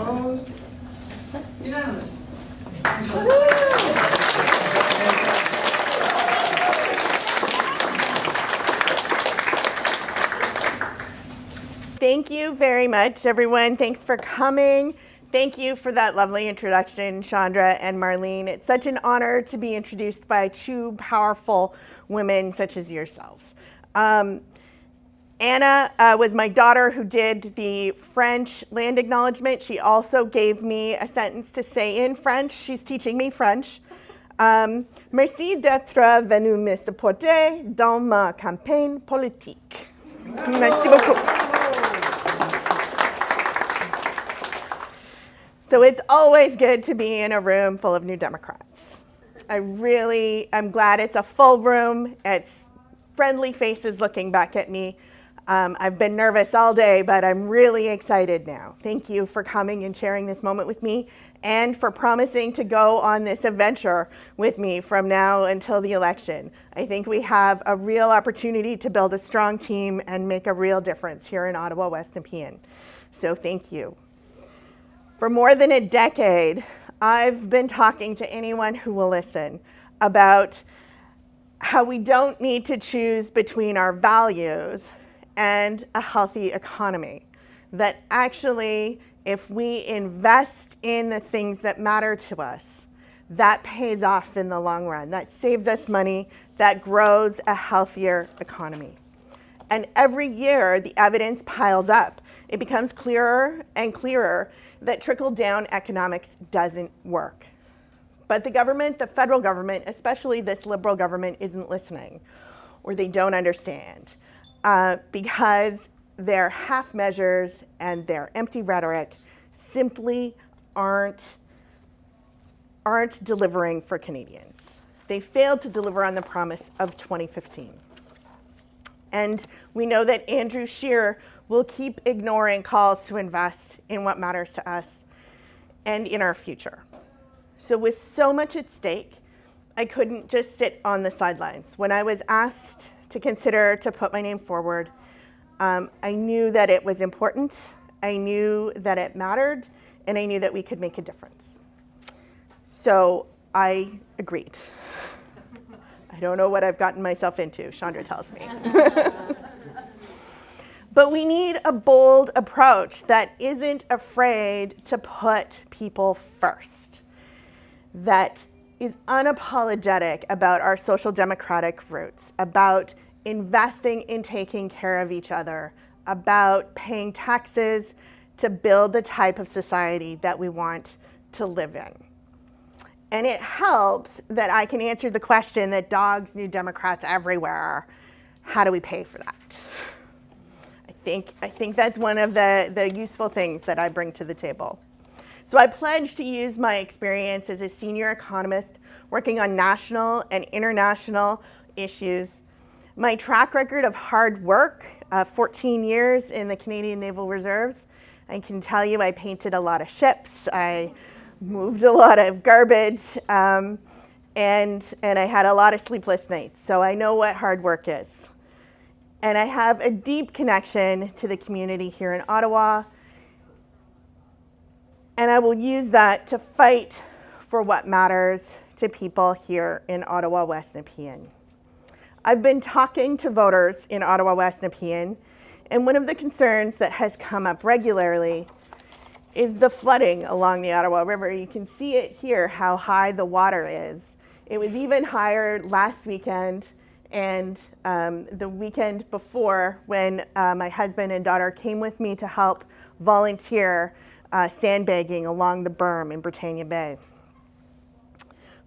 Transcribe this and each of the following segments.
Opposed? Unanimous. Thank you very much, everyone. Thanks for coming. Thank you for that lovely introduction, Chandra and Marlene. It's such an honor to be introduced by two powerful women such as yourselves. Anna was my daughter who did the French land acknowledgement. She also gave me a sentence to say in French. She's teaching me French. Merci d'être venu me supporter dans ma campagne politique. Merci beaucoup. So it's always good to be in a room full of New Democrats. I'm glad it's a full room. It's friendly faces looking back at me. I've been nervous all day, but I'm really excited now. Thank you for coming and sharing this moment with me and for promising to go on this adventure with me from now until the election. I think we have a real opportunity to build a strong team and make a real difference here in Ottawa-West Nepean. So thank you. For more than a decade, I've been talking to anyone who will listen about how we don't need to choose between our values and a healthy economy. That actually, if we invest in the things that matter to us, that pays off in the long run. That saves us money, that grows a healthier economy. And every year, the evidence piles up. It becomes clearer and clearer that trickle-down economics doesn't work. But the government, the federal government, especially this Liberal government, isn't listening, or they don't understand, because their half measures and their empty rhetoric simply aren't delivering for Canadians. They failed to deliver on the promise of 2015. And we know that Andrew Scheer will keep ignoring calls to invest in what matters to us and in our future. So with so much at stake, I couldn't just sit on the sidelines. When I was asked to consider to put my name forward, I knew that it was important, I knew that it mattered, and I knew that we could make a difference. So I agreed. I don't know what I've gotten myself into, Chandra tells me. But we need a bold approach that isn't afraid to put people first, that is unapologetic about our social democratic roots, about investing in taking care of each other, about paying taxes to build the type of society that we want to live in. And it helps that I can answer the question that dogs New Democrats everywhere: how do we pay for that? I think that's one of the useful things that I bring to the table. So I pledge to use my experience as a senior economist working on national and international issues, my track record of hard work, 14 years in the Canadian Naval Reserves. I can tell you I painted a lot of ships, I moved a lot of garbage, and I had a lot of sleepless nights. So I know what hard work is. And I have a deep connection to the community here in Ottawa, and I will use that to fight for what matters to people here in Ottawa-West Nepean. I've been talking to voters in Ottawa-West Nepean, and one of the concerns that has come up regularly is the flooding along the Ottawa River. You can see it here, how high the water is. It was even higher last weekend and the weekend before, when my husband and daughter came with me to help volunteer sandbagging along the berm in Britannia Bay.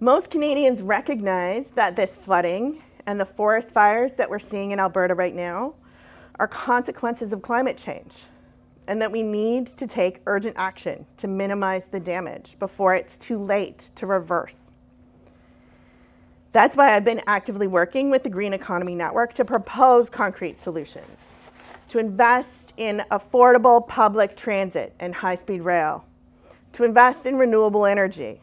Most Canadians recognize that this flooding and the forest fires that we're seeing in Alberta right now are consequences of climate change, and that we need to take urgent action to minimize the damage before it's too late to reverse. That's why I've been actively working with the Green Economy Network to propose concrete solutions, to invest in affordable public transit and high-speed rail, to invest in renewable energy,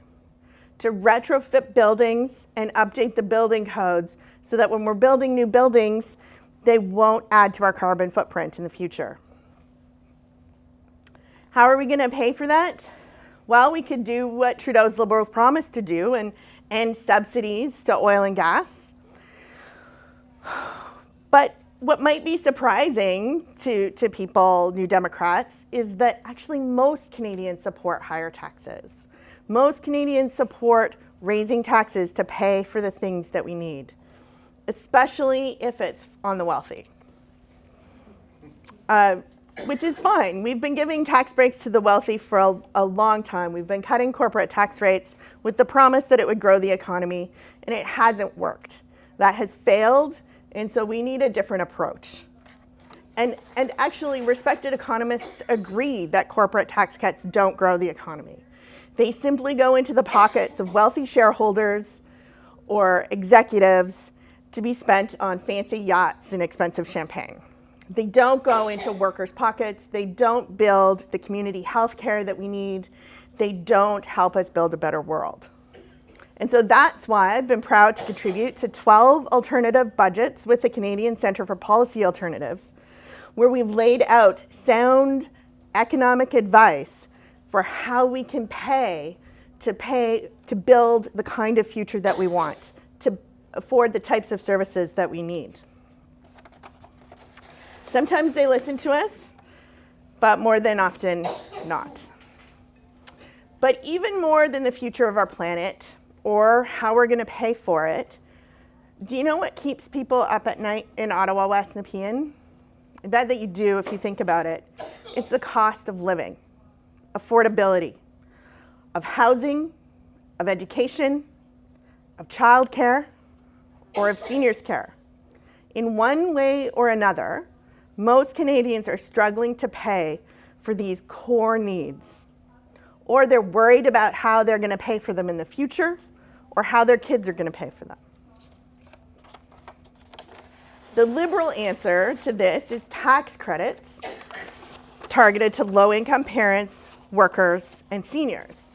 to retrofit buildings and update the building codes so that when we're building new buildings, they won't add to our carbon footprint in the future. How are we going to pay for that? Well, we could do what Trudeau's Liberals promised to do and end subsidies to oil and gas. But what might be surprising to people, New Democrats, is that actually most Canadians support higher taxes. Most Canadians support raising taxes to pay for the things that we need, especially if it's on the wealthy, which is fine. We've been giving tax breaks to the wealthy for a long time. We've been cutting corporate tax rates with the promise that it would grow the economy, and it hasn't worked. That has failed, and so we need a different approach. And actually, respected economists agree that corporate tax cuts don't grow the economy. They simply go into the pockets of wealthy shareholders or executives to be spent on fancy yachts and expensive champagne. They don't go into workers' pockets. They don't build the community health care that we need. They don't help us build a better world. And so that's why I've been proud to contribute to 12 alternative budgets with the Canadian Centre for Policy Alternatives, where we've laid out sound economic advice for how we can pay to build the kind of future that we want, to afford the types of services that we need. Sometimes they listen to us, but more than often not. But even more than the future of our planet or how we're going to pay for it, do you know what keeps people up at night in Ottawa-West Nepean? I bet that you do if you think about it. It's the cost of living, affordability, of housing, of education, of childcare, or of seniors' care. In one way or another, most Canadians are struggling to pay for these core needs, or they're worried about how they're going to pay for them in the future, or how their kids are going to pay for them. The Liberal answer to this is tax credits targeted to low-income parents, workers, and seniors.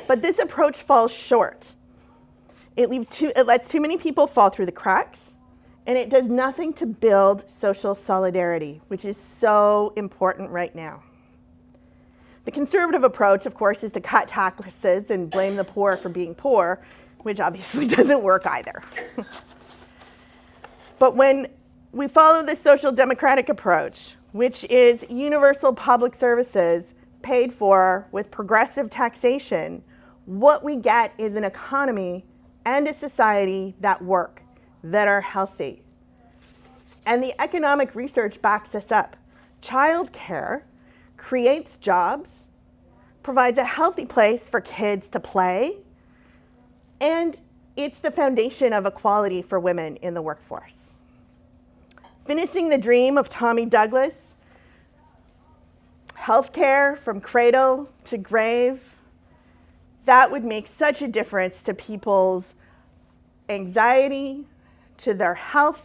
But this approach falls short. It lets too many people fall through the cracks, and it does nothing to build social solidarity, which is so important right now. The Conservative approach, of course, is to cut taxes and blame the poor for being poor, which obviously doesn't work either. But when we follow the Social Democratic approach, which is universal public services paid for with progressive taxation, what we get is an economy and a society that work, that are healthy. And the economic research backs us up. Childcare creates jobs, provides a healthy place for kids to play, and it's the foundation of equality for women in the workforce. Finishing the dream of Tommy Douglas, healthcare from cradle to grave, that would make such a difference to people's anxiety, to their health,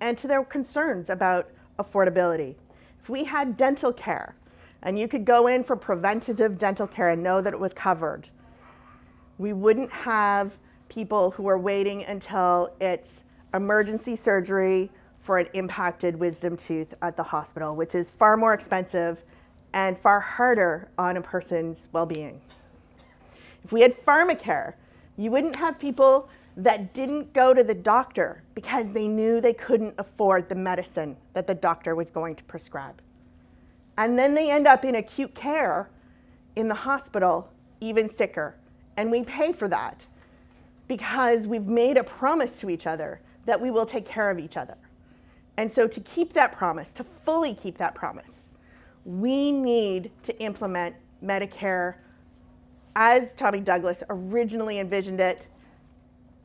and to their concerns about affordability. If we had dental care, and you could go in for preventative dental care and know that it was covered, we wouldn't have people who are waiting until it's emergency surgery for an impacted wisdom tooth at the hospital, which is far more expensive and far harder on a person's well-being. If we had pharmacare, you wouldn't have people that didn't go to the doctor because they knew they couldn't afford the medicine that the doctor was going to prescribe. And then they end up in acute care in the hospital, even sicker. And we pay for that because we've made a promise to each other that we will take care of each other. And so to keep that promise, to fully keep that promise, we need to implement Medicare as Tommy Douglas originally envisioned it,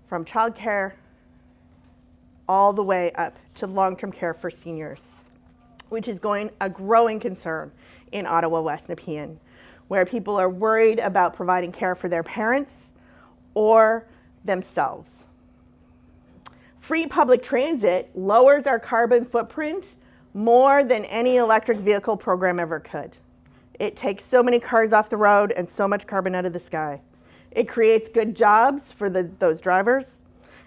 from childcare all the way up to long-term care for seniors, which is a growing concern in Ottawa-West Nepean, where people are worried about providing care for their parents or themselves. Free public transit lowers our carbon footprint more than any electric vehicle program ever could. It takes so many cars off the road and so much carbon out of the sky. It creates good jobs for those drivers,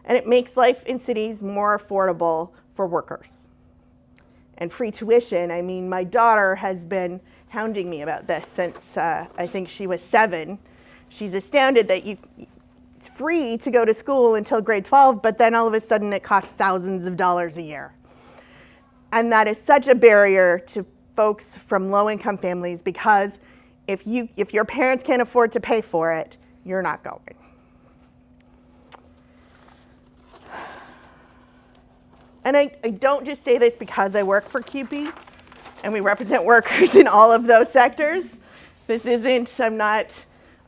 and it makes life in cities more affordable for workers. And free tuition, I mean, my daughter has been hounding me about this since I think she was 7. She's astounded that it's free to go to school until grade 12, but then all of a sudden it costs thousands of dollars a year. And that is such a barrier to folks from low-income families, because if your parents can't afford to pay for it, you're not going. And I don't just say this because I work for CUPE and we represent workers in all of those sectors. I'm not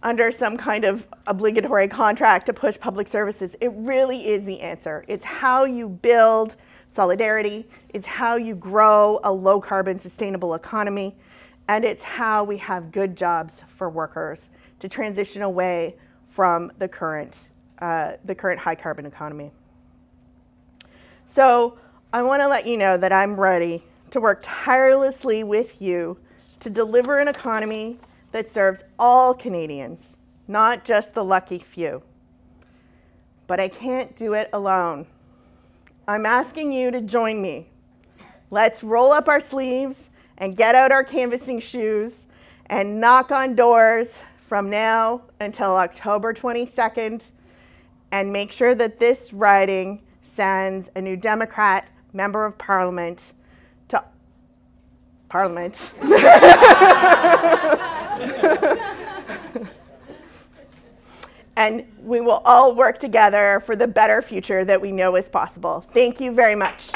under some kind of obligatory contract to push public services. It really is the answer. It's how you build solidarity. It's how you grow a low carbon sustainable economy. And it's how we have good jobs for workers to transition away from the current high carbon economy. So I want to let you know that I'm ready to work tirelessly with you to deliver an economy that serves all Canadians, not just the lucky few. But I can't do it alone. I'm asking you to join me. Let's roll up our sleeves and get out our canvassing shoes and knock on doors from now until October 22nd and make sure that this riding sends a New Democrat member of Parliament to Parliament. And we will all work together for the better future that we know is possible. Thank you very much.